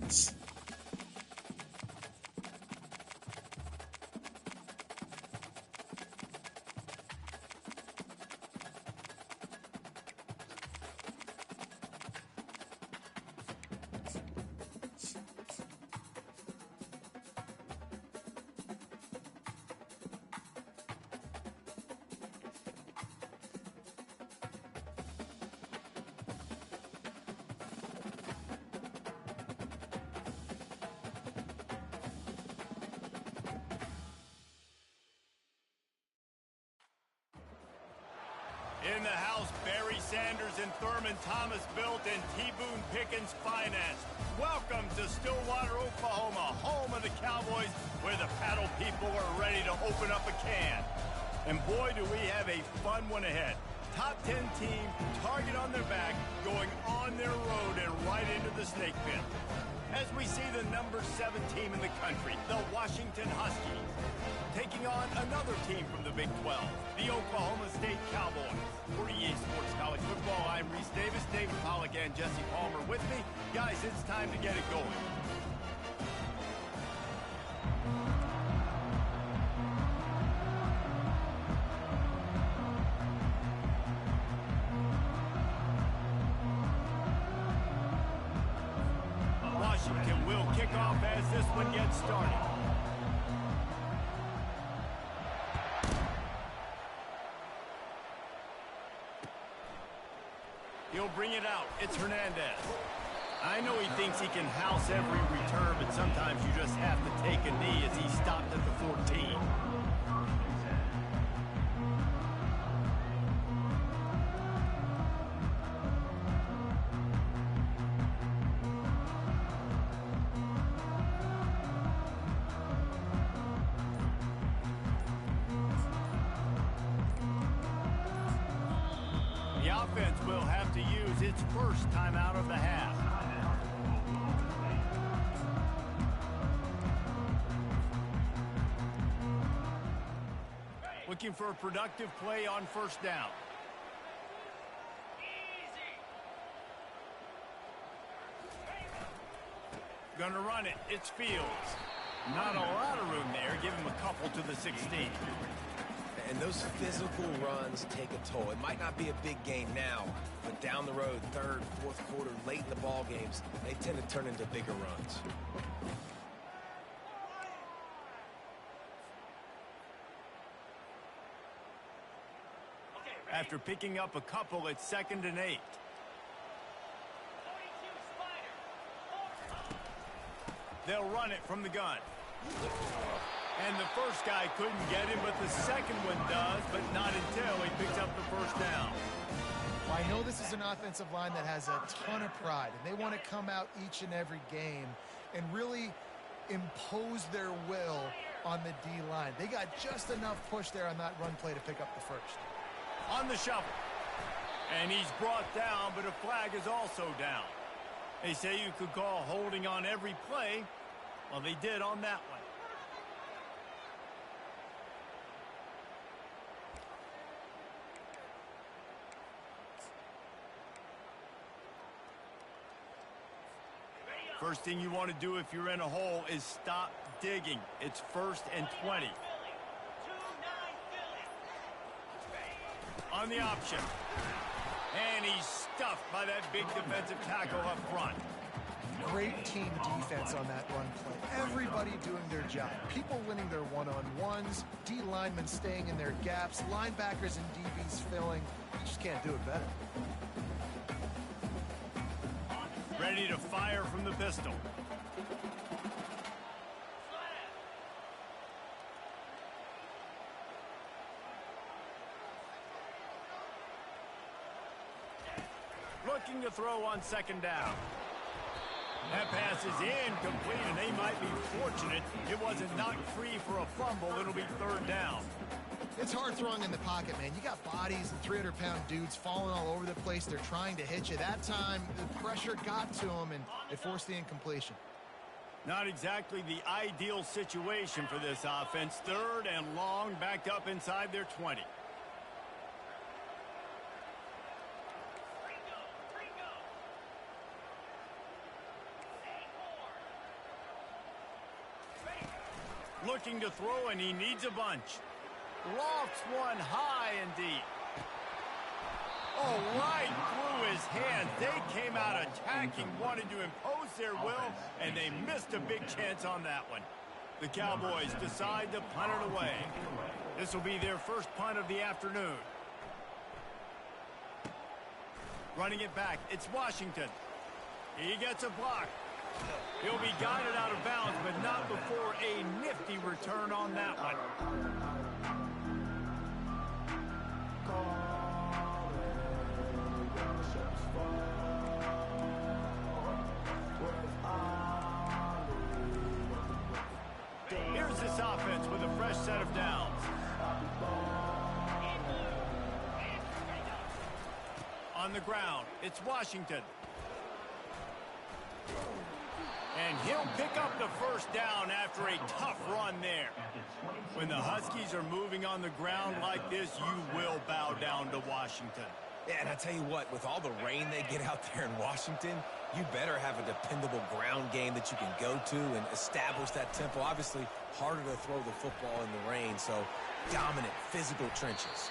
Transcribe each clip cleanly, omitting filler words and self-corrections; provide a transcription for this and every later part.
offense. In the house, Barry Sanders and Thurman Thomas built and T. Boone Pickens financed. Welcome to Stillwater, Oklahoma, home of the Cowboys, where the paddle people are ready to open up a can. And boy, do we have a fun one ahead. Top 10 team, target on their back, going on their road and right into the snake pit. As we see the number 7 team in the country, the Washington Huskies, taking on another team from the Big 12, the Oklahoma State Cowboys. For EA Sports College Football, I'm Reese Davis, David Pollack, and Jesse Palmer with me. Guys, it's time to get it going. Washington will kick off as this one gets started. He'll bring it out. It's Hernandez. I know he thinks he can house every return, but sometimes you just have to take a knee as he stopped at the 14. The offense will have to use its first timeout of the half. Looking for a productive play on first down. Gonna run it. It's Fields. Not a lot of room there. Give him a couple to the 16. And those physical runs take a toll. It might not be a big gain now, but down the road, third, fourth quarter, late in the ball games, they tend to turn into bigger runs. After picking up a couple, it's 2nd and 8. They'll run it from the gun. And the first guy couldn't get him, but the second one does, but not until he picks up the first down. Well, I know this is an offensive line that has a ton of pride, and they want to come out each and every game and really impose their will on the D-line. They got just enough push there on that run play to pick up the first. On the shovel. And he's brought down, but a flag is also down. They say you could call holding on every play. Well, they did on that one. First thing you want to do if you're in a hole is stop digging. It's 1st and 20. On the option. And he's stuffed by that big defensive tackle up front. Great team defense on that run play. Everybody doing their job. People winning their one-on-ones, D linemen staying in their gaps, linebackers and DBs filling. You just can't do it better. Ready to fire from the pistol. Looking to throw on 2nd down. That pass is incomplete, and they might be fortunate it wasn't knocked free for a fumble. It'll be 3rd down. It's hard throwing in the pocket, man. You got bodies and 300-pound dudes falling all over the place. They're trying to hit you. That time, the pressure got to them, and it forced the incompletion. Not exactly the ideal situation for this offense. 3rd and long, backed up inside their 20. Looking to throw, and he needs a bunch. Lofts one high and deep. Oh, right through his hands. They came out attacking, wanted to impose their will, and they missed a big chance on that one. The Cowboys decide to punt it away. This will be their first punt of the afternoon. Running it back, it's Washington. He gets a block. He'll be guided out of bounds, but not before a nifty return on that one. Here's this offense with a fresh set of downs. On the ground, it's Washington. And he'll pick up the first down after a tough run there. When the Huskies are moving on the ground like this, you will bow down to Washington. Yeah, and I tell you what, with all the rain they get out there in Washington, you better have a dependable ground game that you can go to and establish that tempo. Obviously, harder to throw the football in the rain, so dominant, physical trenches.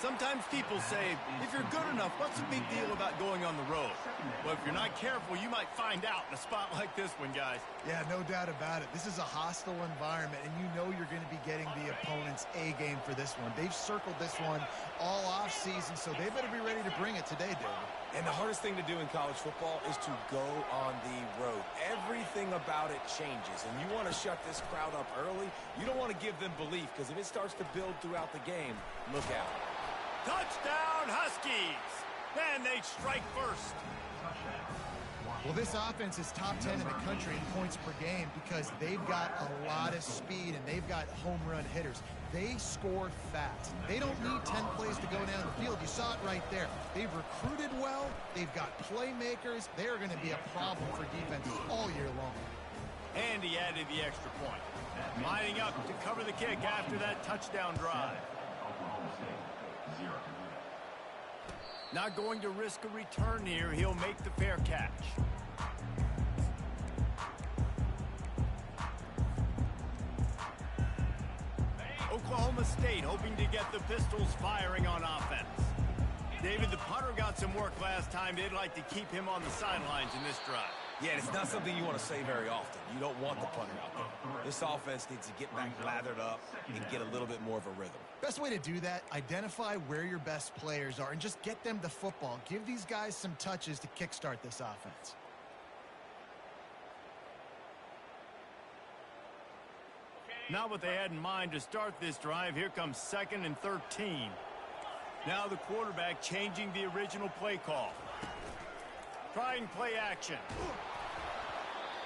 Sometimes people say, if you're good enough, what's the big deal about going on the road? Well, if you're not careful, you might find out in a spot like this one, guys. Yeah, no doubt about it. This is a hostile environment, and you know you're going to be getting the opponent's A game for this one. They've circled this one all off season, so they better be ready to bring it today, David. And the hardest thing to do in college football is to go on the road. Everything about it changes, and you want to shut this crowd up early. You don't want to give them belief, because if it starts to build throughout the game, look out. Touchdown, Huskies! And they strike first. Well, this offense is top 10 in the country in points per game because they've got a lot of speed and they've got home run hitters. They score fast. They don't need 10 plays to go down the field. You saw it right there. They've recruited well. They've got playmakers. They're going to be a problem for defenses all year long. And he added the extra point. Lining up to cover the kick after that touchdown drive. Not going to risk a return here. He'll make the fair catch. Oklahoma State hoping to get the Pistols firing on offense. David, the punter got some work last time. They'd like to keep him on the sidelines in this drive. Yeah, it's not something you want to say very often. You don't want the punter out there. This offense needs to get back lathered up and get a little bit more of a rhythm. Best way to do that, identify where your best players are and just get them the football. Give these guys some touches to kickstart this offense. Not what they had in mind to start this drive. Here comes 2nd and 13. Now the quarterback changing the original play call. Trying play action.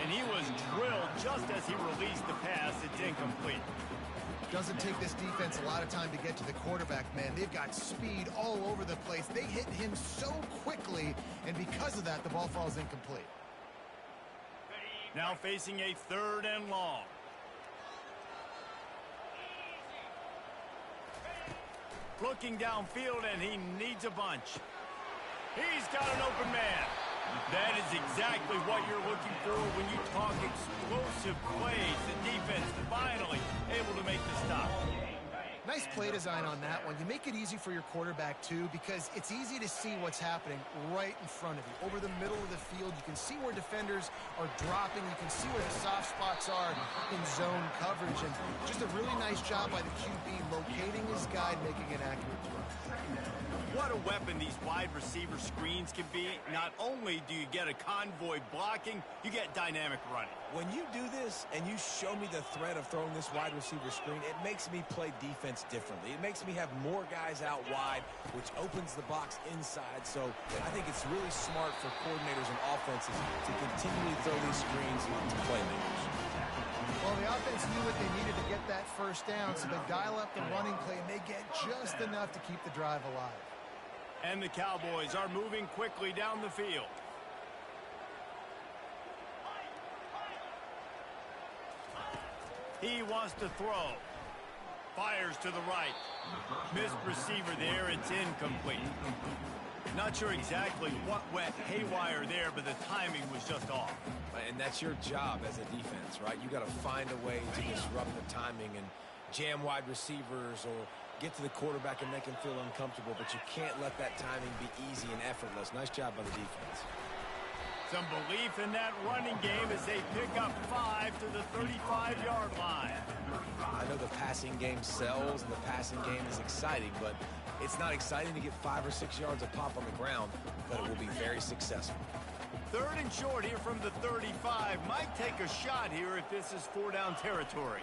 And he was drilled just as he released the pass. It's incomplete. Doesn't take this defense a lot of time to get to the quarterback, man. They've got speed all over the place. They hit him so quickly, and because of that, the ball falls incomplete. Now facing a 3rd and long. Looking downfield, and he needs a bunch. He's got an open man. That is exactly what you're looking for when you talk explosive plays. The defense finally able to make the stop. Nice play design on that one. You make it easy for your quarterback, too, because it's easy to see what's happening right in front of you. Over the middle of the field, you can see where defenders are dropping. You can see where the soft spots are in zone coverage. And just a really nice job by the QB locating his guy and making an accurate throw. What a weapon these wide receiver screens can be. Not only do you get a convoy blocking, you get dynamic running. When you do this and you show me the threat of throwing this wide receiver screen, it makes me play defense differently. It makes me have more guys out wide, which opens the box inside. So I think it's really smart for coordinators and offenses to continually throw these screens to playmakers. Well, the offense knew what they needed to get that first down, so they dial up the running play, and they get just enough to keep the drive alive. And the Cowboys are moving quickly down the field. He wants to throw. Fires to the right. Missed receiver there. It's incomplete. Not sure exactly what went haywire there, but the timing was just off. And that's your job as a defense, right? You got to find a way to disrupt the timing and jam wide receivers or get to the quarterback and make him feel uncomfortable, but you can't let that timing be easy and effortless. Nice job by the defense. Some belief in that running game as they pick up 5 to the 35-yard line. I know the passing game sells and the passing game is exciting, but it's not exciting to get 5 or 6 yards of pop on the ground, but it will be very successful. 3rd and short here from the 35. Might take a shot here if this is 4-down territory.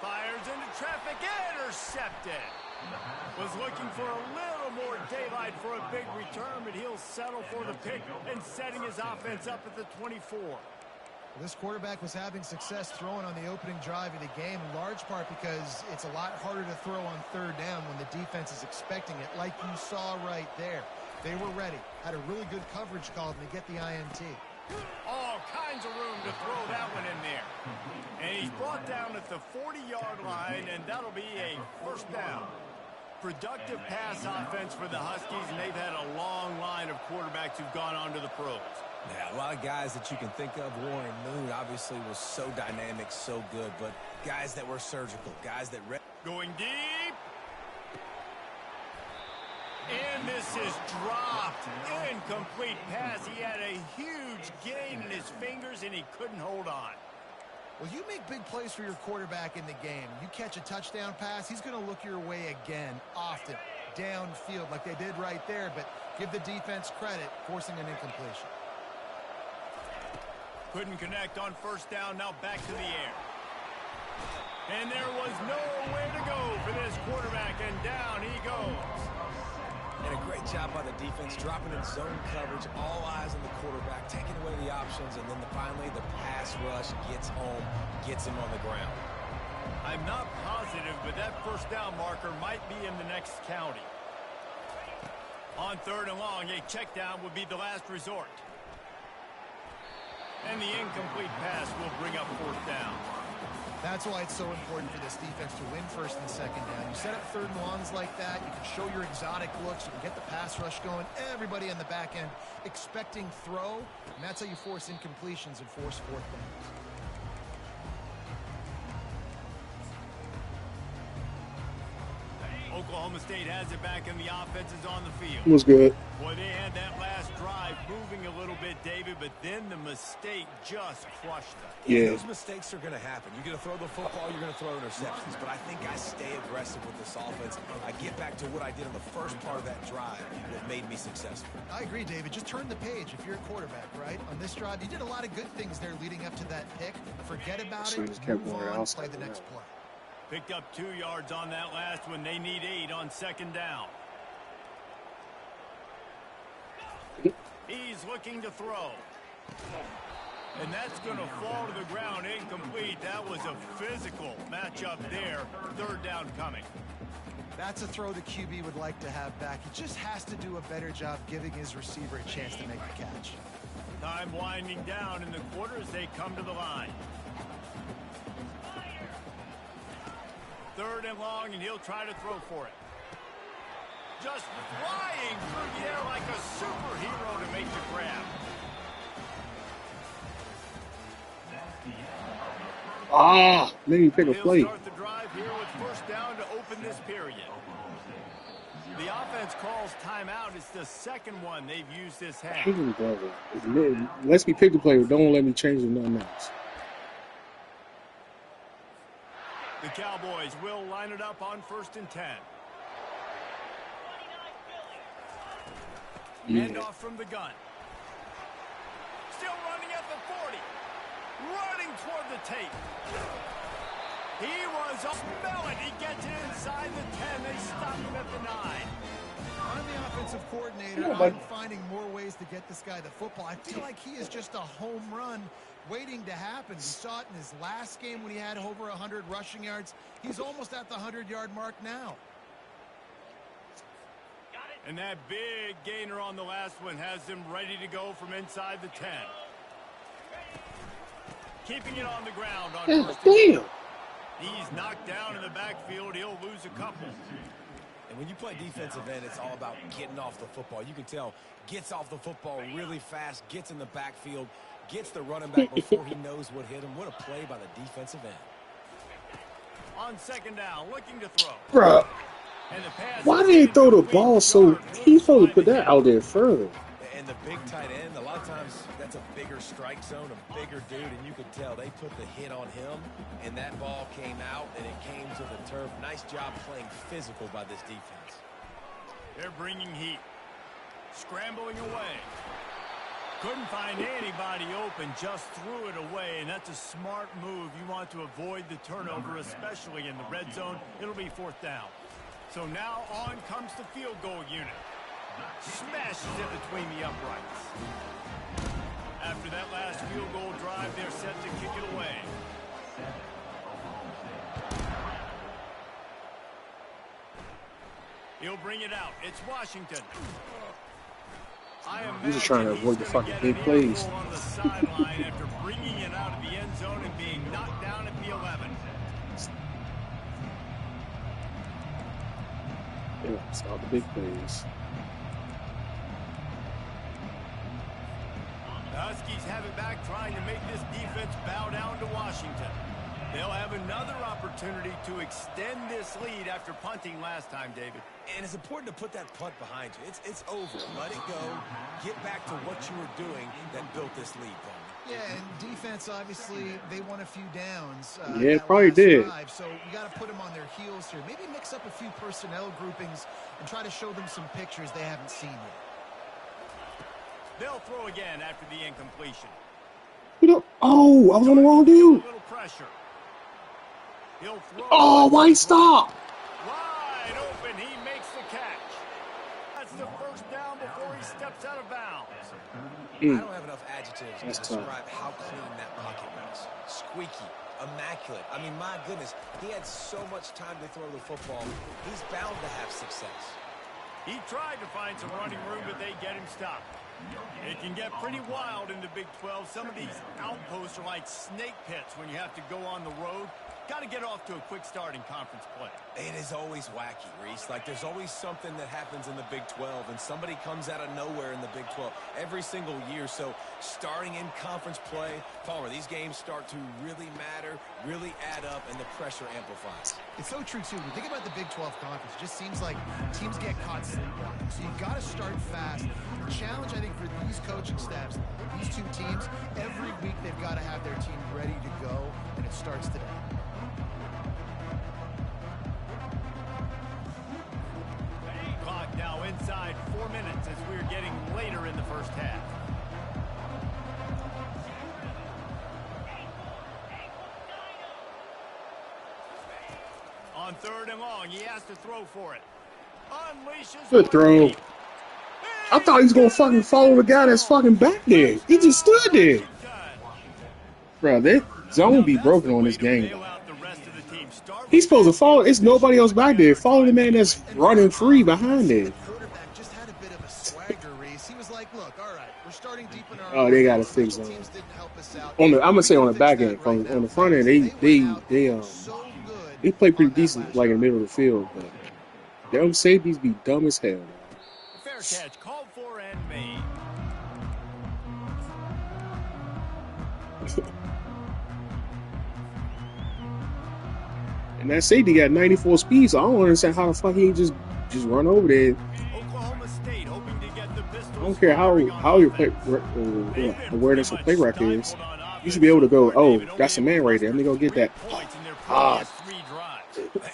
Fires into traffic, intercepted. Was looking for a little more daylight for a big return, but he'll settle for the pick and setting his offense up at the 24. This quarterback was having success throwing on the opening drive of the game, in large part because it's a lot harder to throw on 3rd down when the defense is expecting it, like you saw right there. They were ready, had a really good coverage call to get the INT. All kinds of room to throw that one in there. And he's brought down at the 40-yard line, and that'll be a 1st down. Productive pass offense for the Huskies, and they've had a long line of quarterbacks who've gone on to the pros. Yeah, a lot of guys that you can think of. Warren Moon obviously was so dynamic, so good, but guys that were surgical, guys that... Going deep. And this is dropped. Incomplete pass. He had a huge gain in his fingers, and he couldn't hold on. Well, you make big plays for your quarterback in the game. You catch a touchdown pass, he's going to look your way again, often, downfield, like they did right there, but give the defense credit, forcing an incompletion. Couldn't connect on 1st down, now back to the air. And there was nowhere to go for this quarterback, and down he goes. And a great job by the defense, dropping in zone coverage, all eyes on the quarterback, taking away the options, and then finally the pass rush gets home, gets him on the ground. I'm not positive, but that 1st down marker might be in the next county. On 3rd and long, a check down would be the last resort. And the incomplete pass will bring up 4th down. That's why it's so important for this defense to win 1st and 2nd down. You set up 3rd and longs like that, you can show your exotic looks, you can get the pass rush going, everybody on the back end expecting throw, and that's how you force incompletions and force 4th downs. Oklahoma State has it back, and the offense is on the field. Was good. Boy, they had that last drive moving a little bit, David, but then the mistake just crushed them. Yeah, those mistakes are going to happen. You're going to throw the football, you're going to throw interceptions, but I think I stay aggressive with this offense. I get back to what I did on the first part of that drive that made me successful. I agree, David. Just turn the page if you're a quarterback, right? On this drive, you did a lot of good things there leading up to that pick. Forget about it, move on, play the next play. Picked up 2 yards on that last one. They need 8 on 2nd down. He's looking to throw. And that's going to fall to the ground incomplete. That was a physical matchup there. 3rd down coming. That's a throw the QB would like to have back. He just has to do a better job giving his receiver a chance to make the catch. Time winding down in the quarter as they come to the line. 3rd and long, and he'll try to throw for it. Just flying through the air like a superhero to make the grab. Made me pick a play. He'll start the drive here with 1st down to open this period. The offense calls timeout. It's the 2nd one they've used this half. It lets me pick the play, but don't let me change it nothing else. The Cowboys will line it up on 1st and 10. Hand off from the gun. Still running at the 40. Running toward the tape. He was a smell it. He gets it inside the 10. They stop him at the 9. I'm the offensive coordinator. I'm finding more ways to get this guy the football. I feel like he is just a home run waiting to happen. We saw it in his last game when he had over 100 rushing yards. He's almost at the 100-yard mark now. And that big gainer on the last one has him ready to go from inside the 10. Keeping it on the ground on 1st. Damn. He's knocked down in the backfield. He'll lose a couple. And when you play defensive end, it's all about getting off the football. You can tell, gets off the football really fast, gets in the backfield, gets the running back before he knows what hit him. What a play by the defensive end. On second down, looking to throw. Bruh, And the pass why is did they throw the incomplete. ball so? Yard He's moves supposed to by put the that out there further. And the big tight end, a lot of times that's a bigger strike zone, a bigger dude, and you could tell they put the hit on him, and that ball came out, and it came to the turf. Nice job playing physical by this defense. They're bringing heat. Scrambling away. Couldn't find anybody open, just threw it away, and that's a smart move. You want to avoid the turnover, especially in the red zone. It'll be fourth down. So now on comes the field goal unit. Smashes it between the uprights. After that last field goal drive, they're set to kick it away. He'll bring it out. It's Washington. He's just trying to work the fucking big plays. On the sideline after bringing it out of the end zone and being knocked down at the 11. Yeah, stop the big plays. The Huskies have it back, trying to make this defense bow down to Washington. They'll have another opportunity to extend this lead after punting last time, David. And it's important to put that punt behind you. It's over. Let it go. Get back to what you were doing that built this lead, Paul. Yeah, and defense, obviously, they won a few downs. Yeah, that probably last did. drive, so you got to put them on their heels here. Maybe mix up a few personnel groupings and try to show them some pictures they haven't seen yet. They'll throw again after the incompletion. Oh, I was on the wrong dude. A little pressure. He'll throw. Oh, why he stop? Wide open, he makes the catch. That's the first down before he steps out of bounds. I don't have enough adjectives to That's describe tough. how clean that pocket was. Squeaky, immaculate. I mean, my goodness, he had so much time to throw the football. He's bound to have success. He tried to find some running room, but they get him stopped. It can get pretty wild in the Big 12. Some of these outposts are like snake pits when you have to go on the road. Got to get off to a quick start in conference play. It is always wacky, Reese. Like, there's always something that happens in the Big 12, and somebody comes out of nowhere in the Big 12 every single year. So, starting in conference play, Palmer, these games start to really matter, really add up, and the pressure amplifies. It's so true, too. When you think about the Big 12 Conference, it just seems like teams get caught sleepwalking. So, you've got to start fast. The challenge, I think, for these coaching staffs, these two teams, every week they've got to have their team ready to go, and it starts today. Clock now inside 4 minutes as we're getting later in the first half. On third and long, he has to throw for it. Unleashes. Good throw. I thought he was gonna fucking follow the guy that's fucking back there. He just stood there. Bro, that zone be broken on this game. He's supposed to follow. It's nobody else back there. Follow the man that's running free behind there. The quarterback just had a bit of a swagger, Reese. He was like, look, all right, we're starting deep in our Oh, they gotta fix Special that. teams didn't help us out. On the, I'm gonna say on the back end, Right on now. the front end, So good they play pretty on that decent, last like in the drive. middle of the field. But them safeties be dumb as hell. Fair catch called for and made. And that safety got 94 speed, so I don't understand how the fuck he just run over there. Oklahoma State hoping to get the Pistols. I don't care how your play awareness of play rack is. You should be able to go, oh, that's a man right there. Let me go get that. Ah.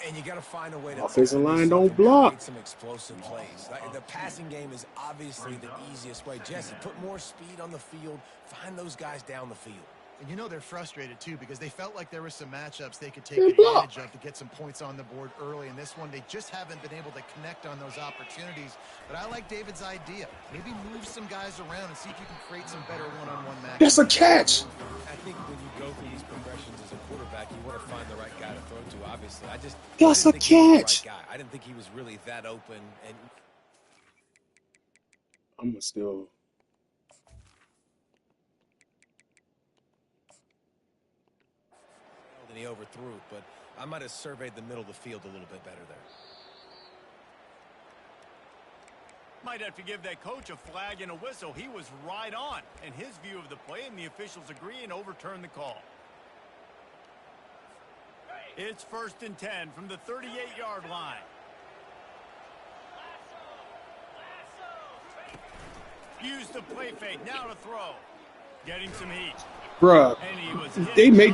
And you got to find a way to Offensive line don't create block. some explosive plays. Like, the passing game is obviously the easiest way. Jesse, put more speed on the field. Find those guys down the field. And you know they're frustrated, too, because they felt like there were some matchups they could take They block. advantage of to get some points on the board early. In this one, they just haven't been able to connect on those opportunities. But I like David's idea. Maybe move some guys around and see if you can create some better one-on-one matchups. That's a catch. I think when you go through these progressions as a quarterback, you want to find the right guy to throw to, obviously. I That's didn't a think he was the catch. right guy. I didn't think he was really that open. And I'm gonna still. he overthrew it, but I might have surveyed the middle of the field a little bit better there. Might have to give that coach a flag and a whistle. He was right on in his view of the play, and the officials agree and overturn the call. It's 1st and 10 from the 38-yard line. Use the play fake. Now to throw. Getting some heat. Bruh,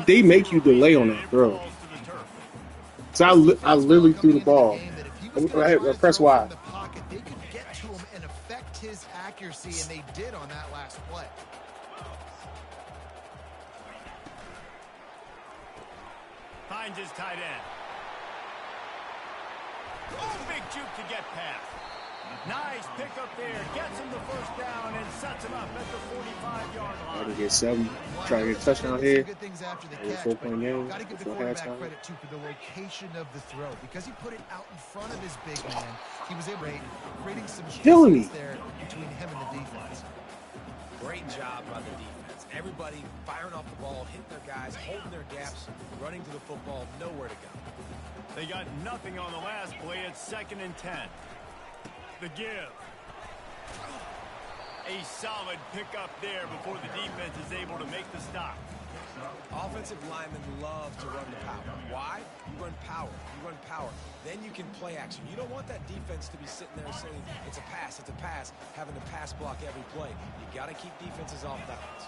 they make you delay on that throw. So I literally threw the ball. I press Y. They could get to him and affect his accuracy, and they did on that last play. Finds his tight end. Oh, big juke to get past. Nice pickup there. Gets him the first down and sets him up at the 45-yard line. Try to get 7. Try to get a touchdown here. Good things after the catch, 4-point game. Got to give the quarterback credit too for the location of the throw because he put it out in front of his big man. He was able to creating some distance there between him and the defense. Great job by the defense. Everybody firing off the ball, hitting their guys, holding their gaps, running to the football, nowhere to go. They got nothing on the last play. It's 2nd and 10. The give. A solid pickup there before the defense is able to make the stop. Offensive linemen love to run the power. Why? You run power. You run power. Then you can play action. You don't want that defense to be sitting there saying, it's a pass, having to pass block every play. You got to keep defenses off balance.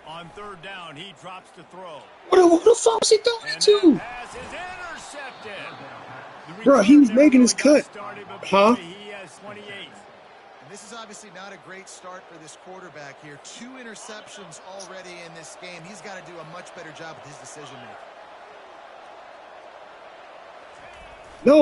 On 3rd down, he drops to throw. What the fuck was he throwing to? That pass is intercepted. Bro, he was making his cut. Huh? He has 28. And this is obviously not a great start for this quarterback here. 2 interceptions already in this game. He's got to do a much better job with his decision making.